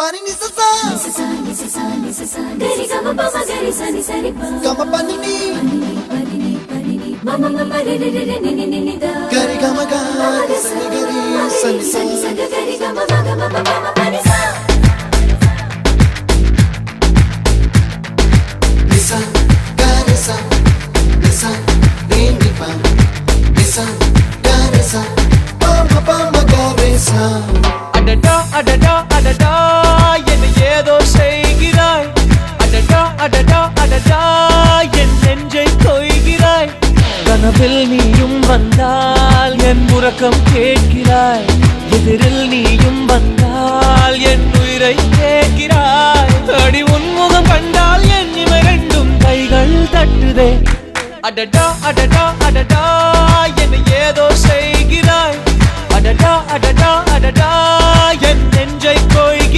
Pani ni sa sa gari ga ma pa ma gari sa ni sa ri pa ga ma pa ni ma ma ma ma re re re ni ni ni da gari ga ma ga sa ni gari sa ni sa gari ga ma ga ma pa ma pa ni sa ni sa gari sa re ni pa ni sa gari sa pa ma gari sa adada adada adada என்ன ஏதோ செய்கிறாய் adada adada adada என் நெஞ்சை கொய்கிறாய் கனவில் நீயும் வந்தால் என் உறக்கம் கேட்கிறாய் எதிரில் நீயும் வந்தால் என் உயிரை கேட்கிறாய் அடி உன்முகம் கண்டால் என் இமை ரெண்டும் கைகள் தட்டுதே adada adada adada என்ன ஏதோ செய்கிறாய் adada adada adada என் நெஞ்சை கொய்கிறாய்